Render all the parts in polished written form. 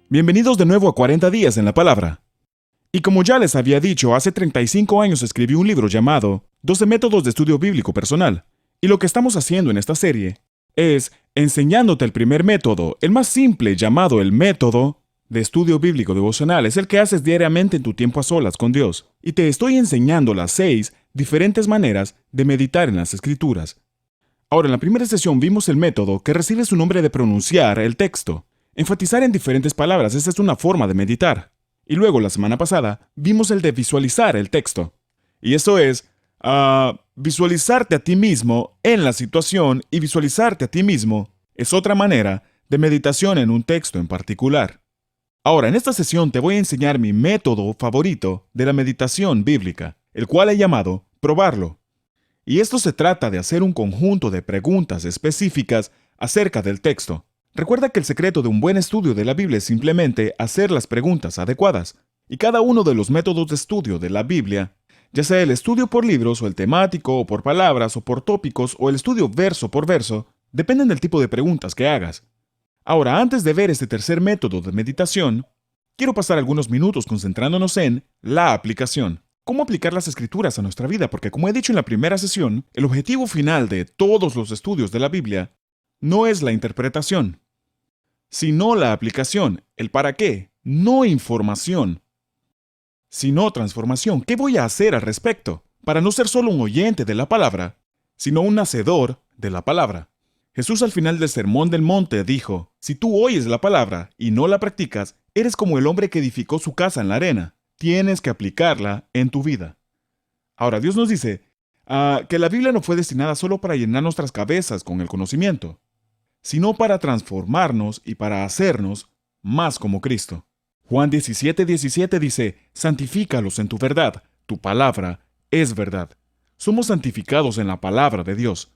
Bienvenidos de nuevo a 40 días en la palabra. Y como ya les había dicho, hace 35 años escribí un libro llamado 12 métodos de estudio bíblico personal. Y lo que estamos haciendo en esta serie es enseñándote el primer método, el más simple, llamado el método de estudio bíblico devocional. Es el que haces diariamente en tu tiempo a solas con Dios. Y te estoy enseñando las 6 diferentes maneras de meditar en las Escrituras. Ahora, en la primera sesión vimos el método que recibe su nombre de pronunciar el texto. Enfatizar en diferentes palabras, esa es una forma de meditar. Y luego, la semana pasada, vimos el de visualizar el texto. Y eso es visualizarte a ti mismo en la situación, y visualizarte a ti mismo es otra manera de meditación en un texto en particular. Ahora, en esta sesión te voy a enseñar mi método favorito de la meditación bíblica, el cual he llamado probarlo. Y esto se trata de hacer un conjunto de preguntas específicas acerca del texto. Recuerda que el secreto de un buen estudio de la Biblia es simplemente hacer las preguntas adecuadas. Y cada uno de los métodos de estudio de la Biblia, ya sea el estudio por libros o el temático o por palabras o por tópicos o el estudio verso por verso, dependen del tipo de preguntas que hagas. Ahora, antes de ver este tercer método de meditación, quiero pasar algunos minutos concentrándonos en la aplicación. ¿Cómo aplicar las Escrituras a nuestra vida? Porque como he dicho en la primera sesión, el objetivo final de todos los estudios de la Biblia no es la interpretación, sino la aplicación, el para qué, no información, sino transformación. ¿Qué voy a hacer al respecto? Para no ser solo un oyente de la palabra, sino un hacedor de la palabra. Jesús al final del Sermón del Monte dijo, si tú oyes la palabra y no la practicas, eres como el hombre que edificó su casa en la arena. Tienes que aplicarla en tu vida. Ahora, Dios nos dice que la Biblia no fue destinada solo para llenar nuestras cabezas con el conocimiento, sino para transformarnos y para hacernos más como Cristo. Juan 17:17 dice, santifícalos en tu verdad, tu palabra es verdad. Somos santificados en la palabra de Dios.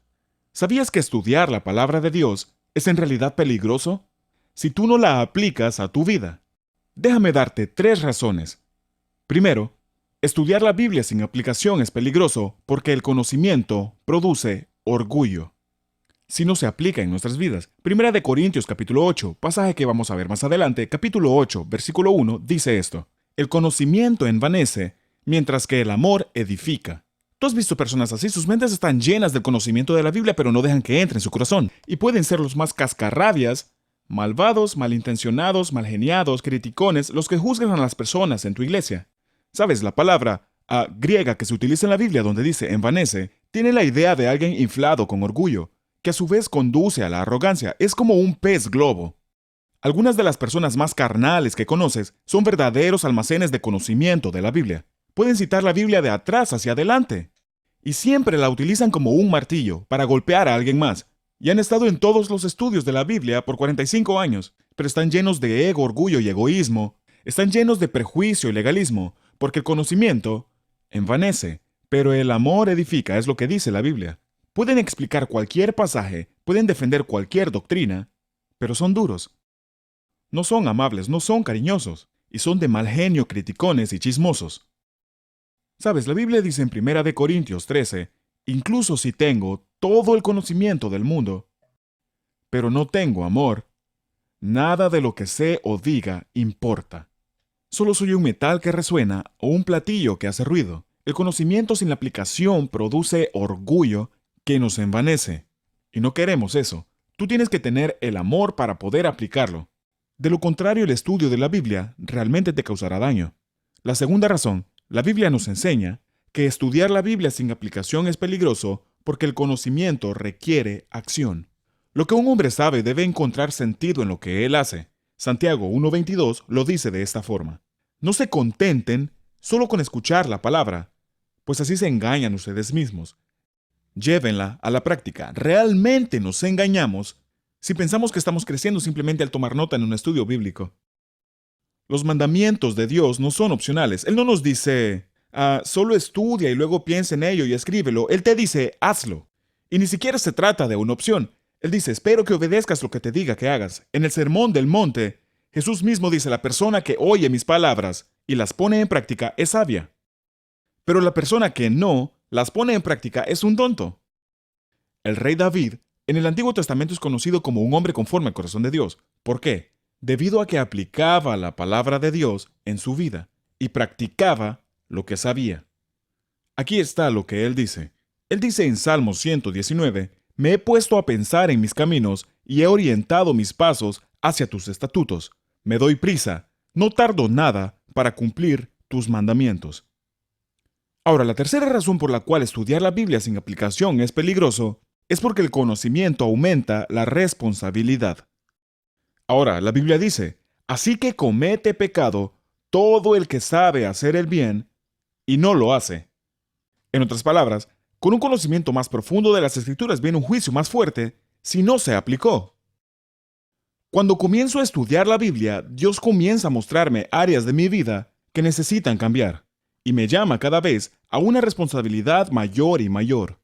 ¿Sabías que estudiar la palabra de Dios es en realidad peligroso? Si tú no la aplicas a tu vida. Déjame darte 3 razones. Primero, estudiar la Biblia sin aplicación es peligroso porque el conocimiento produce orgullo. Si no se aplica en nuestras vidas. Primera de Corintios capítulo 8, pasaje que vamos a ver más adelante, capítulo 8, versículo 1, dice esto. El conocimiento envanece, mientras que el amor edifica. Tú has visto personas así, sus mentes están llenas del conocimiento de la Biblia, pero no dejan que entre en su corazón. Y pueden ser los más cascarrabias, malvados, malintencionados, malgeniados, criticones, los que juzgan a las personas en tu iglesia. ¿Sabes? La palabra griega que se utiliza en la Biblia donde dice envanece, tiene la idea de alguien inflado con orgullo, que a su vez conduce a la arrogancia. Es como un pez globo. Algunas de las personas más carnales que conoces son verdaderos almacenes de conocimiento de la Biblia. Pueden citar la Biblia de atrás hacia adelante. Y siempre la utilizan como un martillo para golpear a alguien más. Y han estado en todos los estudios de la Biblia por 45 años, pero están llenos de ego, orgullo y egoísmo. Están llenos de prejuicio y legalismo, porque el conocimiento envanece, pero el amor edifica, es lo que dice la Biblia. Pueden explicar cualquier pasaje, pueden defender cualquier doctrina, pero son duros. No son amables, no son cariñosos, y son de mal genio, criticones y chismosos. Sabes, la Biblia dice en 1 de Corintios 13, incluso si tengo todo el conocimiento del mundo, pero no tengo amor, nada de lo que sé o diga importa. Solo soy un metal que resuena o un platillo que hace ruido. El conocimiento sin la aplicación produce orgullo que nos envanece. Y no queremos eso. Tú tienes que tener el amor para poder aplicarlo. De lo contrario, el estudio de la Biblia realmente te causará daño. La segunda razón, la Biblia nos enseña que estudiar la Biblia sin aplicación es peligroso porque el conocimiento requiere acción. Lo que un hombre sabe debe encontrar sentido en lo que él hace. Santiago 1:22 lo dice de esta forma. No se contenten solo con escuchar la palabra, pues así se engañan ustedes mismos. Llévenla a la práctica. Realmente nos engañamos si pensamos que estamos creciendo simplemente al tomar nota en un estudio bíblico. Los mandamientos de Dios no son opcionales. Él no nos dice, solo estudia y luego piensa en ello y escríbelo. Él te dice, hazlo. Y ni siquiera se trata de una opción. Él dice, espero que obedezcas lo que te diga que hagas. En el Sermón del Monte, Jesús mismo dice, la persona que oye mis palabras y las pone en práctica es sabia. Pero la persona que no las pone en práctica es un tonto. El rey David en el Antiguo Testamento es conocido como un hombre conforme al corazón de Dios. ¿Por qué? debido a que aplicaba la palabra de Dios en su vida y practicaba lo que sabía. Aquí está lo que él dice. Él dice en Salmo 119, me he puesto a pensar en mis caminos y he orientado mis pasos hacia tus estatutos. Me doy prisa, no tardo nada para cumplir tus mandamientos. Ahora, la tercera razón por la cual estudiar la Biblia sin aplicación es peligroso es porque el conocimiento aumenta la responsabilidad. Ahora, la Biblia dice, así que comete pecado todo el que sabe hacer el bien y no lo hace. En otras palabras, con un conocimiento más profundo de las Escrituras viene un juicio más fuerte si no se aplicó. Cuando comienzo a estudiar la Biblia, Dios comienza a mostrarme áreas de mi vida que necesitan cambiar, y me llama cada vez a una responsabilidad mayor y mayor.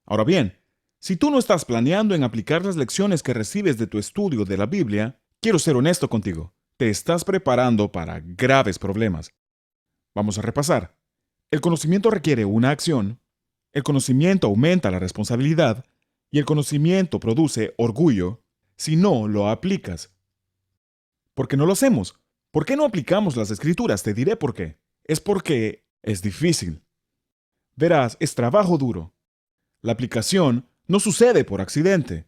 Ahora bien, si tú no estás planeando en aplicar las lecciones que recibes de tu estudio de la Biblia, quiero ser honesto contigo, te estás preparando para graves problemas. Vamos a repasar. El conocimiento requiere una acción, el conocimiento aumenta la responsabilidad, y el conocimiento produce orgullo si no lo aplicas. ¿Por qué no lo hacemos? ¿Por qué no aplicamos las Escrituras? Te diré por qué. Es porque es difícil. Verás, es trabajo duro. La aplicación no sucede por accidente.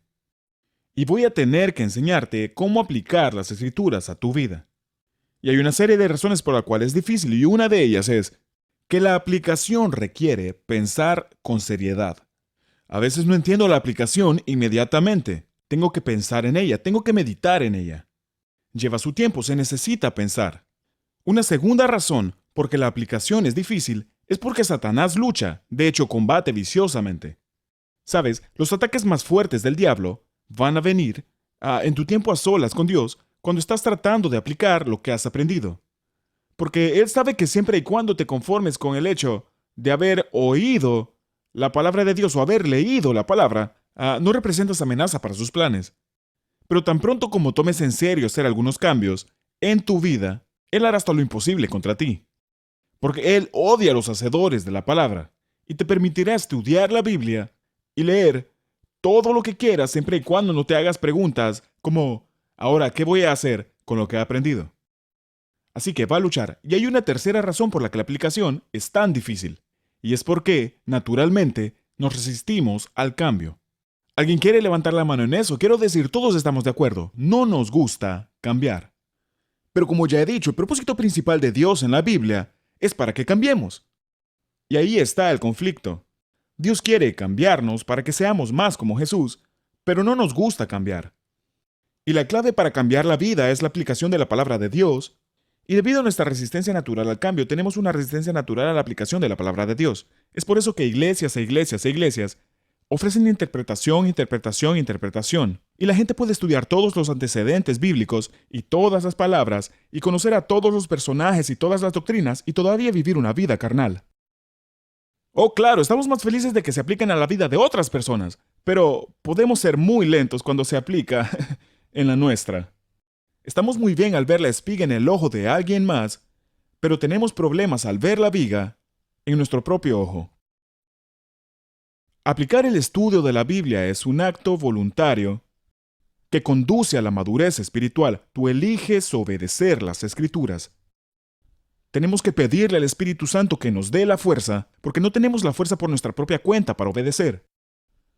Y voy a tener que enseñarte cómo aplicar las Escrituras a tu vida. Y hay una serie de razones por las cuales es difícil, y una de ellas es que la aplicación requiere pensar con seriedad. A veces no entiendo la aplicación inmediatamente. Tengo que pensar en ella, tengo que meditar en ella. Lleva su tiempo, se necesita pensar. Una segunda razón por que la aplicación es difícil es porque Satanás lucha, de hecho combate viciosamente. Sabes, los ataques más fuertes del diablo van a venir en tu tiempo a solas con Dios cuando estás tratando de aplicar lo que has aprendido. Porque Él sabe que siempre y cuando te conformes con el hecho de haber oído la palabra de Dios o haber leído la palabra, no representas amenaza para sus planes. Pero tan pronto como tomes en serio hacer algunos cambios en tu vida, Él hará hasta lo imposible contra ti. Porque Él odia a los hacedores de la palabra y te permitirá estudiar la Biblia y leer todo lo que quieras siempre y cuando no te hagas preguntas como, ahora, ¿qué voy a hacer con lo que he aprendido? Así que va a luchar. Y hay una tercera razón por la que la aplicación es tan difícil. Y es porque, naturalmente, nos resistimos al cambio. ¿Alguien quiere levantar la mano en eso? Quiero decir, todos estamos de acuerdo. No nos gusta cambiar. Pero como ya he dicho, el propósito principal de Dios en la Biblia es para que cambiemos. Y ahí está el conflicto. Dios quiere cambiarnos para que seamos más como Jesús, pero no nos gusta cambiar. Y la clave para cambiar la vida es la aplicación de la palabra de Dios. Y debido a nuestra resistencia natural al cambio, tenemos una resistencia natural a la aplicación de la palabra de Dios. Es por eso que iglesias e iglesias e iglesias ofrecen interpretación. Y la gente puede estudiar todos los antecedentes bíblicos y todas las palabras y conocer a todos los personajes y todas las doctrinas y todavía vivir una vida carnal. Oh, claro, estamos más felices de que se apliquen a la vida de otras personas, pero podemos ser muy lentos cuando se aplica en la nuestra. Estamos muy bien al ver la espiga en el ojo de alguien más, pero tenemos problemas al ver la viga en nuestro propio ojo. Aplicar el estudio de la Biblia es un acto voluntario que conduce a la madurez espiritual. Tú eliges obedecer las Escrituras. Tenemos que pedirle al Espíritu Santo que nos dé la fuerza, porque no tenemos la fuerza por nuestra propia cuenta para obedecer.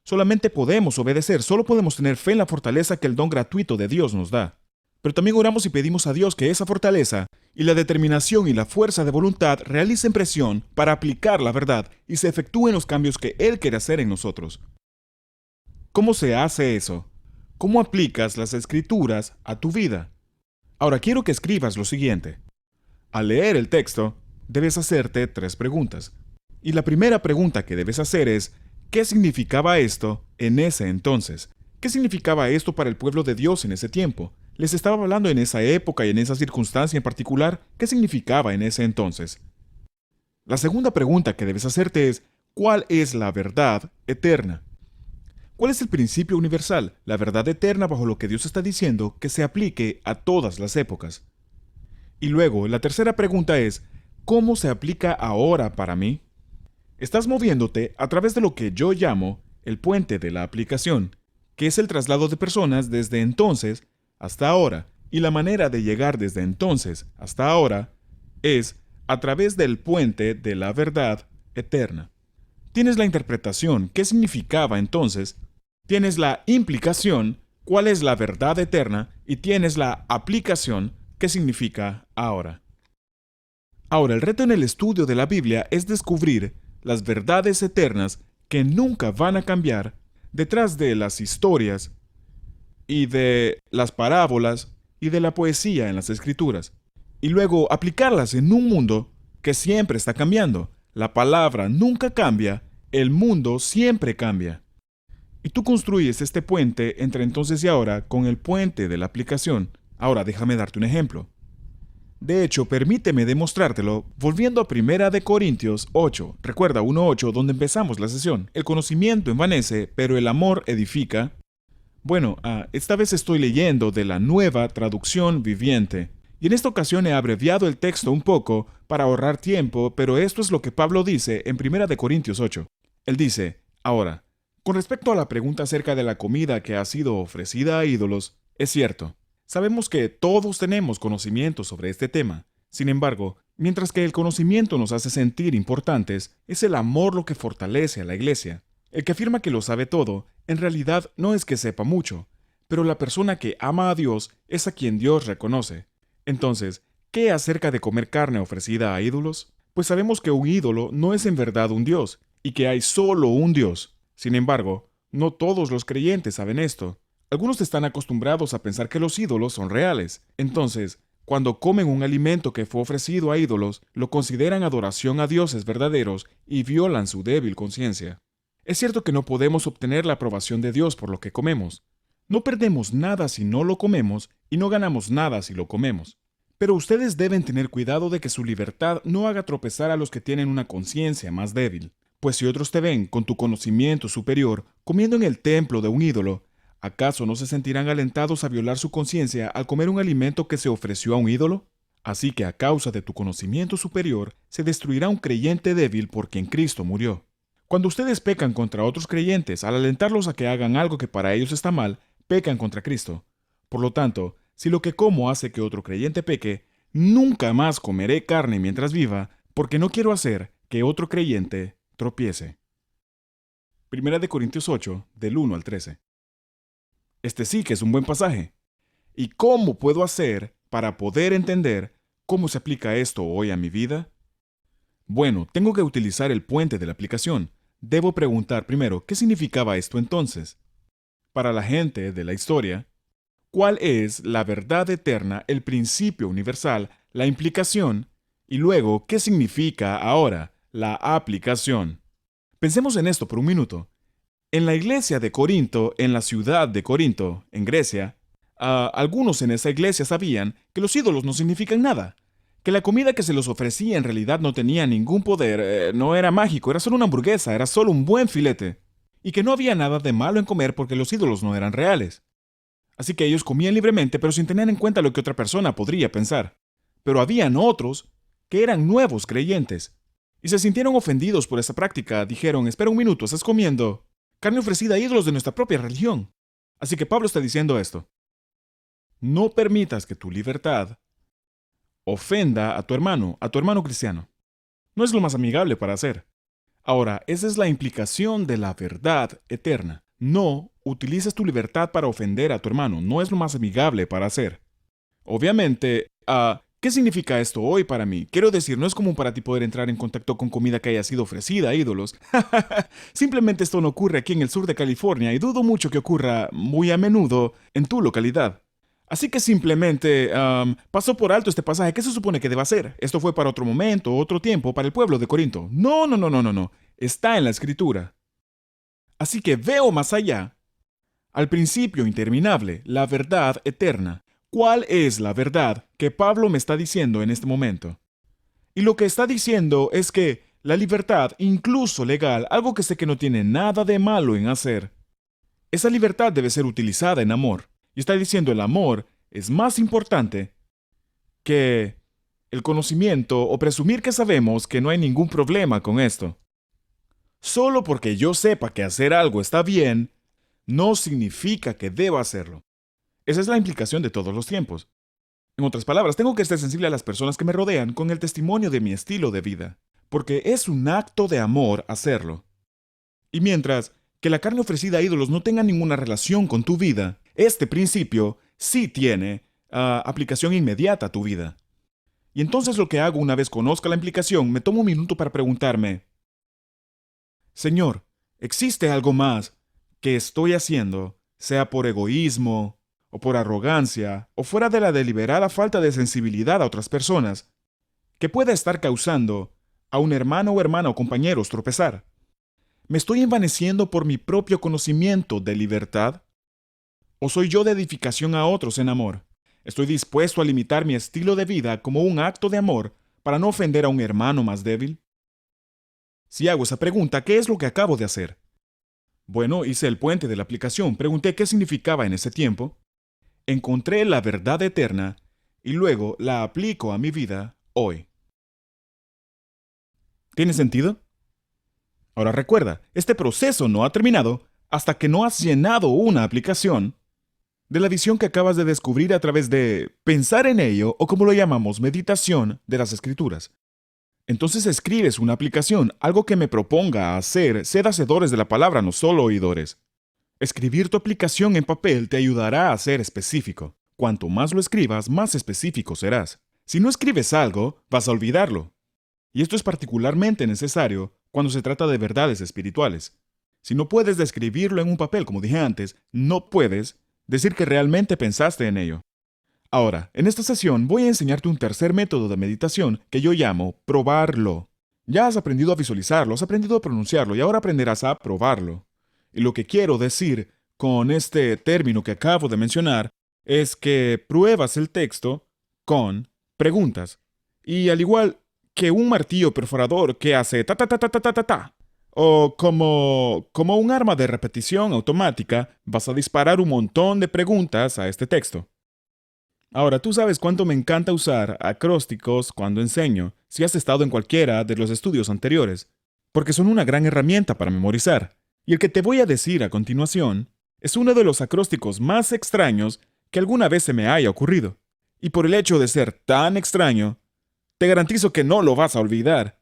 Solamente podemos obedecer, solo podemos tener fe en la fortaleza que el don gratuito de Dios nos da. Pero también oramos y pedimos a Dios que esa fortaleza y la determinación y la fuerza de voluntad realicen presión para aplicar la verdad y se efectúen los cambios que Él quiere hacer en nosotros. ¿Cómo se hace eso? ¿Cómo aplicas las Escrituras a tu vida? Ahora quiero que escribas lo siguiente. Al leer el texto, debes hacerte 3 preguntas. Y la primera pregunta que debes hacer es, ¿qué significaba esto en ese entonces? ¿Qué significaba esto para el pueblo de Dios en ese tiempo? ¿Les estaba hablando en esa época y en esa circunstancia en particular? ¿Qué significaba en ese entonces? La segunda pregunta que debes hacerte es, ¿cuál es la verdad eterna? ¿Cuál es el principio universal, la verdad eterna bajo lo que Dios está diciendo que se aplique a todas las épocas? Y luego, la tercera pregunta es, ¿cómo se aplica ahora para mí? Estás moviéndote a través de lo que yo llamo el puente de la aplicación, que es el traslado de personas desde entonces hasta ahora, Y la manera de llegar desde entonces hasta ahora es a través del puente de la verdad eterna. Tienes la interpretación, ¿qué significaba entonces? Tienes la implicación, ¿cuál es la verdad eterna? Y tienes la aplicación, ¿qué significa ahora? Ahora, el reto en el estudio de la Biblia es descubrir las verdades eternas que nunca van a cambiar detrás de las historias y de las parábolas y de la poesía en las escrituras, y luego aplicarlas en un mundo que siempre está cambiando. La palabra nunca cambia, el mundo siempre cambia. Y tú construyes este puente entre entonces y ahora con el puente de la aplicación. Ahora déjame darte un ejemplo. De hecho, permíteme demostrártelo volviendo a Primera de Corintios 8. Recuerda 1:8 donde empezamos la sesión. El conocimiento envanece, pero el amor edifica. Bueno, esta vez estoy leyendo de la Nueva Traducción Viviente. Y en esta ocasión he abreviado el texto un poco para ahorrar tiempo, pero esto es lo que Pablo dice en Primera de Corintios 8. Él dice, ahora, con respecto a la pregunta acerca de la comida que ha sido ofrecida a ídolos, es cierto. Sabemos que todos tenemos conocimiento sobre este tema. Sin embargo, mientras que el conocimiento nos hace sentir importantes, es el amor lo que fortalece a la iglesia. El que afirma que lo sabe todo, en realidad no es que sepa mucho, pero la persona que ama a Dios es a quien Dios reconoce. Entonces, ¿qué acerca de comer carne ofrecida a ídolos? Pues sabemos que un ídolo no es en verdad un Dios, y que hay solo un Dios. Sin embargo, no todos los creyentes saben esto. Algunos están acostumbrados a pensar que los ídolos son reales. Entonces, cuando comen un alimento que fue ofrecido a ídolos, lo consideran adoración a dioses verdaderos y violan su débil conciencia. Es cierto que no podemos obtener la aprobación de Dios por lo que comemos. No perdemos nada si no lo comemos y no ganamos nada si lo comemos. Pero ustedes deben tener cuidado de que su libertad no haga tropezar a los que tienen una conciencia más débil. Pues si otros te ven con tu conocimiento superior comiendo en el templo de un ídolo, ¿acaso no se sentirán alentados a violar su conciencia al comer un alimento que se ofreció a un ídolo? Así que a causa de tu conocimiento superior se destruirá un creyente débil por quien Cristo murió. Cuando ustedes pecan contra otros creyentes al alentarlos a que hagan algo que para ellos está mal, pecan contra Cristo. Por lo tanto, si lo que como hace que otro creyente peque, nunca más comeré carne mientras viva, porque no quiero hacer que otro creyente tropiece. Primera de Corintios 8, del 1 al 13. Este sí que es un buen pasaje. ¿Y cómo puedo hacer para poder entender cómo se aplica esto hoy a mi vida? Bueno, tengo que utilizar el puente de la aplicación. Debo preguntar primero, ¿qué significaba esto entonces? Para la gente de la historia, ¿cuál es la verdad eterna, el principio universal, la implicación? Y luego, ¿qué significa ahora la aplicación? Pensemos en esto por un minuto. En la iglesia de Corinto, en la ciudad de Corinto, en Grecia, algunos en esa iglesia sabían que los ídolos no significan nada, que la comida que se los ofrecía en realidad no tenía ningún poder, no era mágico, era solo una hamburguesa, era solo un buen filete, y que no había nada de malo en comer porque los ídolos no eran reales. Así que ellos comían libremente pero sin tener en cuenta lo que otra persona podría pensar. Pero habían otros que eran nuevos creyentes, y se sintieron ofendidos por esa práctica. Dijeron, espera un minuto, estás comiendo carne ofrecida a ídolos de nuestra propia religión. Así que Pablo está diciendo esto. No permitas que tu libertad ofenda a tu hermano cristiano. No es lo más amigable para hacer. Ahora, esa es la implicación de la verdad eterna. No utilices tu libertad para ofender a tu hermano. No es lo más amigable para hacer. Obviamente, ¿qué significa esto hoy para mí? Quiero decir, no es común para ti poder entrar en contacto con comida que haya sido ofrecida a ídolos. Simplemente esto no ocurre aquí en el sur de California y dudo mucho que ocurra muy a menudo en tu localidad. Así que simplemente pasó por alto este pasaje. ¿Qué se supone que deba hacer? Esto fue para otro momento, otro tiempo, para el pueblo de Corinto. No, no, no, no, no, no. Está en la Escritura. Así que veo más allá. Al principio interminable, la verdad eterna. ¿Cuál es la verdad que Pablo me está diciendo en este momento? Y lo que está diciendo es que la libertad, incluso legal, algo que sé que no tiene nada de malo en hacer, esa libertad debe ser utilizada en amor. Y está diciendo el amor es más importante que el conocimiento o presumir que sabemos que no hay ningún problema con esto. Solo porque yo sepa que hacer algo está bien, no significa que deba hacerlo. Esa es la implicación de todos los tiempos. En otras palabras, tengo que ser sensible a las personas que me rodean con el testimonio de mi estilo de vida, porque es un acto de amor hacerlo. Y mientras que la carne ofrecida a ídolos no tenga ninguna relación con tu vida, este principio sí tiene aplicación inmediata a tu vida. Y entonces lo que hago una vez conozca la implicación, me tomo un minuto para preguntarme, Señor, ¿existe algo más que estoy haciendo, sea por egoísmo, o por arrogancia, o fuera de la deliberada falta de sensibilidad a otras personas, que pueda estar causando a un hermano o hermana o compañeros tropezar? ¿Me estoy envaneciendo por mi propio conocimiento de libertad? ¿O soy yo de edificación a otros en amor? ¿Estoy dispuesto a limitar mi estilo de vida como un acto de amor para no ofender a un hermano más débil? Si hago esa pregunta, ¿qué es lo que acabo de hacer? Bueno, hice el puente de la aplicación, pregunté qué significaba en ese tiempo, encontré la verdad eterna y luego la aplico a mi vida hoy. ¿Tiene sentido? Ahora recuerda, este proceso no ha terminado hasta que no has llenado una aplicación de la visión que acabas de descubrir a través de pensar en ello o como lo llamamos, meditación de las escrituras. Entonces escribes una aplicación, algo que me proponga hacer, sed hacedores de la palabra, no solo oidores. Escribir tu aplicación en papel te ayudará a ser específico. Cuanto más lo escribas, más específico serás. Si no escribes algo, vas a olvidarlo. Y esto es particularmente necesario cuando se trata de verdades espirituales. Si no puedes describirlo en un papel, como dije antes, no puedes decir que realmente pensaste en ello. Ahora, en esta sesión voy a enseñarte un tercer método de meditación que yo llamo probarlo. Ya has aprendido a visualizarlo, has aprendido a pronunciarlo y ahora aprenderás a probarlo. Y lo que quiero decir con este término que acabo de mencionar es que pruebas el texto con preguntas. Y al igual que un martillo perforador que hace ta ta ta ta ta ta ta ta, o como un arma de repetición automática, vas a disparar un montón de preguntas a este texto. Ahora, tú sabes cuánto me encanta usar acrósticos cuando enseño, si has estado en cualquiera de los estudios anteriores, porque son una gran herramienta para memorizar. Y el que te voy a decir a continuación es uno de los acrósticos más extraños que alguna vez se me haya ocurrido. Y por el hecho de ser tan extraño, te garantizo que no lo vas a olvidar.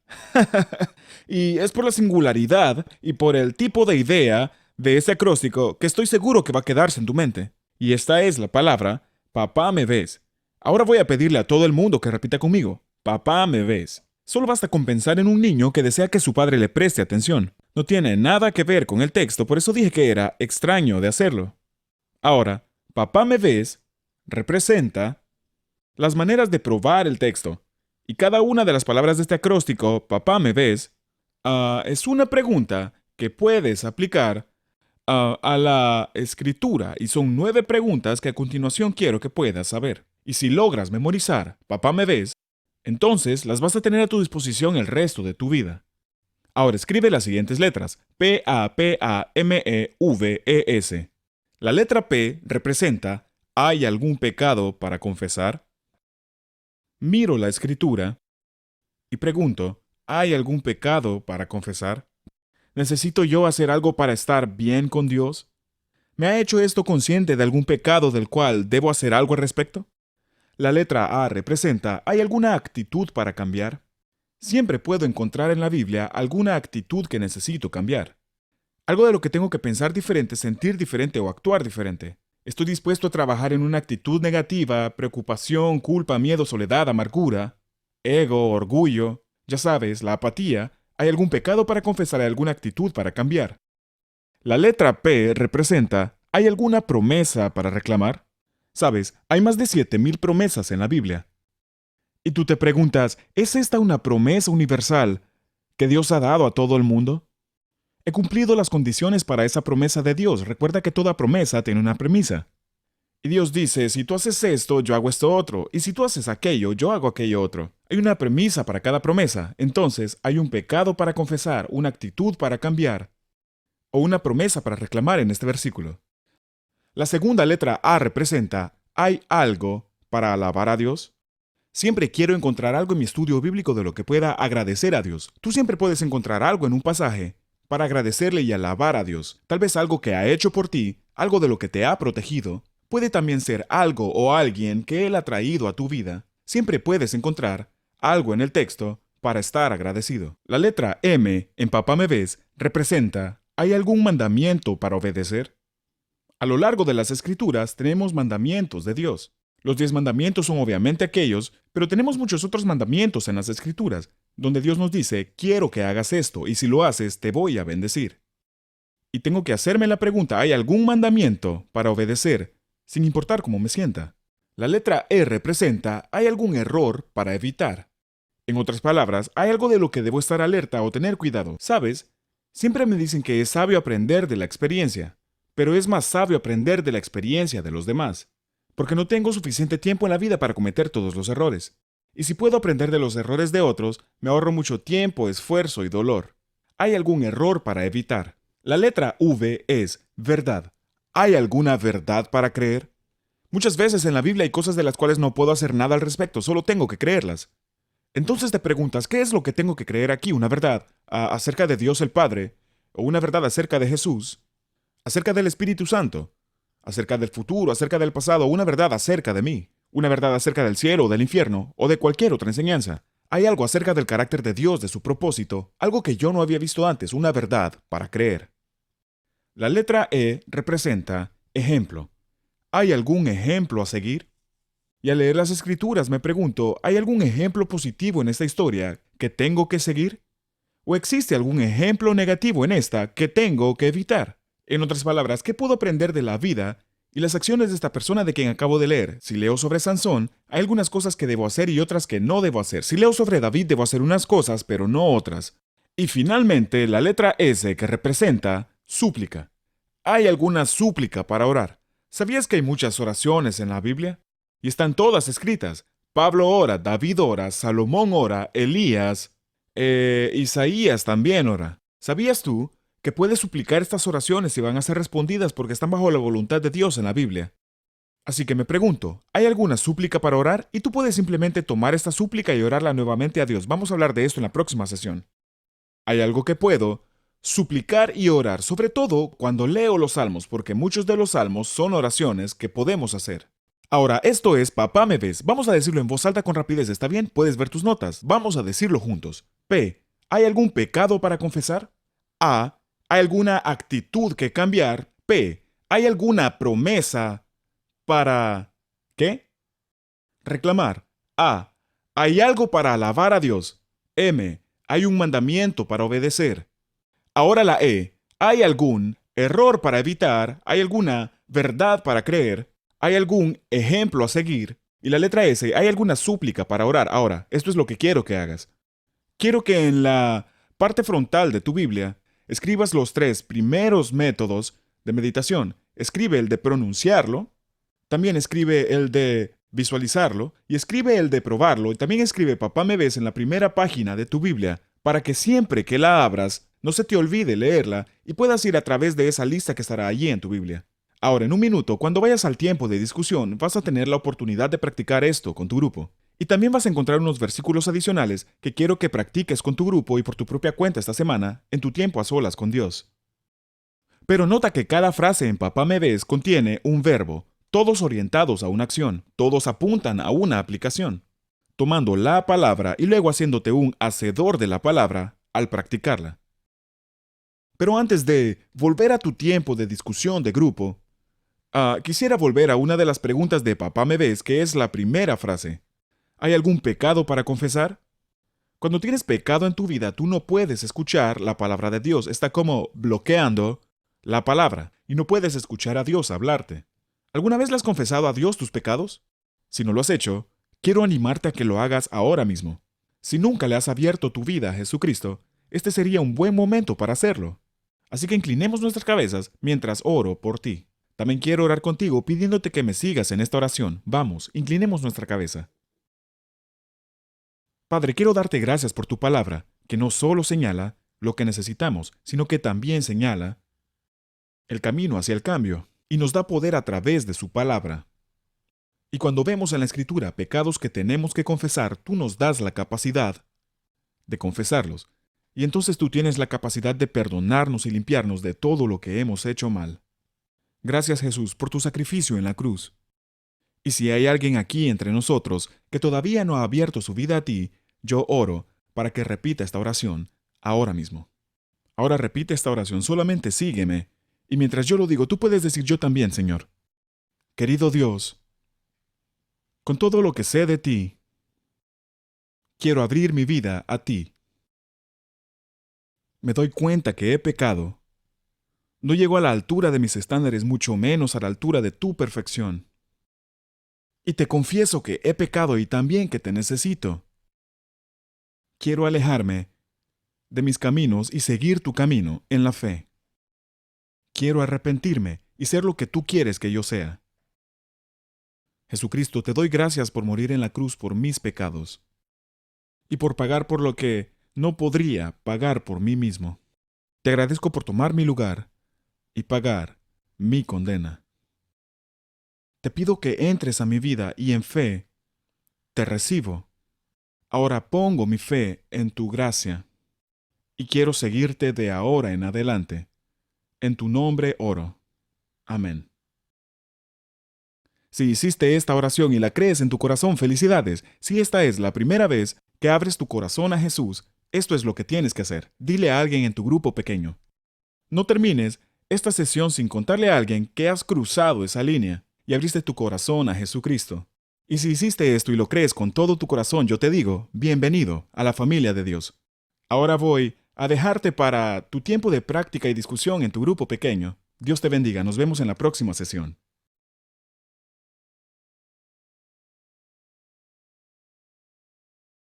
Y es por la singularidad y por el tipo de idea de ese acróstico que estoy seguro que va a quedarse en tu mente. Y esta es la palabra, papá me ves. Ahora voy a pedirle a todo el mundo que repita conmigo, papá me ves. Solo basta con pensar en un niño que desea que su padre le preste atención. No tiene nada que ver con el texto, por eso dije que era extraño de hacerlo. Ahora, papá me ves representa las maneras de probar el texto. Y cada una de las palabras de este acróstico, papá me ves, es una pregunta que puedes aplicar a la escritura. Y son 9 preguntas que a continuación quiero que puedas saber. Y si logras memorizar, papá me ves, entonces las vas a tener a tu disposición el resto de tu vida. Ahora escribe las siguientes letras: P-A-P-A-M-E-V-E-S. La letra P representa ¿hay algún pecado para confesar? Miro la escritura y pregunto, ¿hay algún pecado para confesar? ¿Necesito yo hacer algo para estar bien con Dios? ¿Me ha hecho esto consciente de algún pecado del cual debo hacer algo al respecto? La letra A representa, ¿hay alguna actitud para cambiar? Siempre puedo encontrar en la Biblia alguna actitud que necesito cambiar. Algo de lo que tengo que pensar diferente, sentir diferente o actuar diferente. Estoy dispuesto a trabajar en una actitud negativa, preocupación, culpa, miedo, soledad, amargura, ego, orgullo, ya sabes, la apatía. ¿Hay algún pecado para confesar? ¿Hay alguna actitud para cambiar? La letra P representa, ¿hay alguna promesa para reclamar? Sabes, hay más de 7,000 promesas en la Biblia. Y tú te preguntas, ¿es esta una promesa universal que Dios ha dado a todo el mundo? He cumplido las condiciones para esa promesa de Dios. Recuerda que toda promesa tiene una premisa. Y Dios dice, si tú haces esto, yo hago esto otro. Y si tú haces aquello, yo hago aquello otro. Hay una premisa para cada promesa. Entonces, hay un pecado para confesar, una actitud para cambiar, o una promesa para reclamar en este versículo. La segunda letra A representa, ¿hay algo para alabar a Dios? Siempre quiero encontrar algo en mi estudio bíblico de lo que pueda agradecer a Dios. Tú siempre puedes encontrar algo en un pasaje para agradecerle y alabar a Dios. Tal vez algo que ha hecho por ti, algo de lo que te ha protegido, Puede también ser algo o alguien que Él ha traído a tu vida. Siempre puedes encontrar algo en el texto para estar agradecido. La letra M en Papá Me Ves representa: ¿hay algún mandamiento para obedecer? A lo largo de las Escrituras tenemos mandamientos de Dios. Los 10 mandamientos son obviamente aquellos, pero tenemos muchos otros mandamientos en las Escrituras, donde Dios nos dice: quiero que hagas esto, y si lo haces, te voy a bendecir. Y tengo que hacerme la pregunta: ¿hay algún mandamiento para obedecer, sin importar cómo me sienta? La letra E representa: ¿hay algún error para evitar? En otras palabras, hay algo de lo que debo estar alerta o tener cuidado. ¿Sabes? Siempre me dicen que es sabio aprender de la experiencia, pero es más sabio aprender de la experiencia de los demás, porque no tengo suficiente tiempo en la vida para cometer todos los errores. Y si puedo aprender de los errores de otros, me ahorro mucho tiempo, esfuerzo y dolor. ¿Hay algún error para evitar? La letra V es verdad. ¿Hay alguna verdad para creer? Muchas veces en la Biblia hay cosas de las cuales no puedo hacer nada al respecto, solo tengo que creerlas. Entonces te preguntas: ¿qué es lo que tengo que creer aquí? ¿Una verdad acerca de Dios el Padre? ¿O una verdad acerca de Jesús? ¿Acerca del Espíritu Santo? ¿Acerca del futuro? ¿Acerca del pasado? ¿O una verdad acerca de mí? ¿Una verdad acerca del cielo o del infierno? ¿O de cualquier otra enseñanza? Hay algo acerca del carácter de Dios, de su propósito, algo que yo no había visto antes, una verdad para creer. La letra E representa ejemplo. ¿Hay algún ejemplo a seguir? Y al leer las Escrituras me pregunto: ¿hay algún ejemplo positivo en esta historia que tengo que seguir? ¿O existe algún ejemplo negativo en esta que tengo que evitar? En otras palabras, ¿qué puedo aprender de la vida y las acciones de esta persona de quien acabo de leer? Si leo sobre Sansón, hay algunas cosas que debo hacer y otras que no debo hacer. Si leo sobre David, debo hacer unas cosas, pero no otras. Y finalmente, la letra S, que representa súplica. ¿Hay alguna súplica para orar? ¿Sabías que hay muchas oraciones en la Biblia? Y están todas escritas. Pablo ora, David ora, Salomón ora, Elías, Isaías también ora. ¿Sabías tú que puedes suplicar estas oraciones y van a ser respondidas porque están bajo la voluntad de Dios en la Biblia? Así que me pregunto: ¿hay alguna súplica para orar? Y tú puedes simplemente tomar esta súplica y orarla nuevamente a Dios. Vamos a hablar de esto en la próxima sesión. ¿Hay algo que puedo suplicar y orar, sobre todo cuando leo los salmos, porque muchos de los salmos son oraciones que podemos hacer? Ahora, esto es Papá Me Ves. Vamos a decirlo en voz alta con rapidez, ¿está bien? Puedes ver tus notas. Vamos a decirlo juntos. P. ¿Hay algún pecado para confesar? A. ¿Hay alguna actitud que cambiar? P. ¿Hay alguna promesa para... ¿qué? Reclamar. A. ¿Hay algo para alabar a Dios? M. ¿Hay un mandamiento para obedecer? Ahora la E. ¿Hay algún error para evitar? ¿Hay alguna verdad para creer? ¿Hay algún ejemplo a seguir? Y la letra S, ¿hay alguna súplica para orar? Ahora, esto es lo que quiero que hagas. Quiero que en la parte frontal de tu Biblia escribas los 3 primeros métodos de meditación. Escribe el de pronunciarlo, también escribe el de visualizarlo y escribe el de probarlo, y también escribe Papá Me Ves en la primera página de tu Biblia para que siempre que la abras no se te olvide leerla y puedas ir a través de esa lista que estará allí en tu Biblia. Ahora, en un minuto, cuando vayas al tiempo de discusión, vas a tener la oportunidad de practicar esto con tu grupo. Y también vas a encontrar unos versículos adicionales que quiero que practiques con tu grupo y por tu propia cuenta esta semana, en tu tiempo a solas con Dios. Pero nota que cada frase en Papá Me Ves contiene un verbo, todos orientados a una acción, todos apuntan a una aplicación, tomando la palabra y luego haciéndote un hacedor de la palabra al practicarla. Pero antes de volver a tu tiempo de discusión de grupo, quisiera volver a una de las preguntas de Papá Me Ves, que es la primera frase. ¿Hay algún pecado para confesar? Cuando tienes pecado en tu vida, tú no puedes escuchar la palabra de Dios. Está como bloqueando la palabra y no puedes escuchar a Dios hablarte. ¿Alguna vez le has confesado a Dios tus pecados? Si no lo has hecho, quiero animarte a que lo hagas ahora mismo. Si nunca le has abierto tu vida a Jesucristo, este sería un buen momento para hacerlo. Así que inclinemos nuestras cabezas mientras oro por ti. También quiero orar contigo pidiéndote que me sigas en esta oración. Vamos, inclinemos nuestra cabeza. Padre, quiero darte gracias por tu palabra, que no solo señala lo que necesitamos, sino que también señala el camino hacia el cambio, y nos da poder a través de su palabra. Y cuando vemos en la Escritura pecados que tenemos que confesar, tú nos das la capacidad de confesarlos, y entonces tú tienes la capacidad de perdonarnos y limpiarnos de todo lo que hemos hecho mal. Gracias, Jesús, por tu sacrificio en la cruz. Y si hay alguien aquí entre nosotros que todavía no ha abierto su vida a ti, yo oro para que repita esta oración ahora mismo. Ahora repite esta oración, solamente sígueme. Y mientras yo lo digo, tú puedes decir yo también, Señor. Querido Dios, con todo lo que sé de ti, quiero abrir mi vida a ti. Me doy cuenta que he pecado. No llego a la altura de mis estándares, mucho menos a la altura de tu perfección. Y te confieso que he pecado y también que te necesito. Quiero alejarme de mis caminos y seguir tu camino en la fe. Quiero arrepentirme y ser lo que tú quieres que yo sea. Jesucristo, te doy gracias por morir en la cruz por mis pecados y por pagar por lo que no podría pagar por mí mismo. Te agradezco por tomar mi lugar y pagar mi condena. Te pido que entres a mi vida y en fe te recibo. Ahora pongo mi fe en tu gracia y quiero seguirte de ahora en adelante. En tu nombre oro. Amén. Si hiciste esta oración y la crees en tu corazón, felicidades. Si esta es la primera vez que abres tu corazón a Jesús, esto es lo que tienes que hacer. Dile a alguien en tu grupo pequeño. No termines esta sesión sin contarle a alguien que has cruzado esa línea y abriste tu corazón a Jesucristo. Y si hiciste esto y lo crees con todo tu corazón, yo te digo, bienvenido a la familia de Dios. Ahora voy a dejarte para tu tiempo de práctica y discusión en tu grupo pequeño. Dios te bendiga. Nos vemos en la próxima sesión.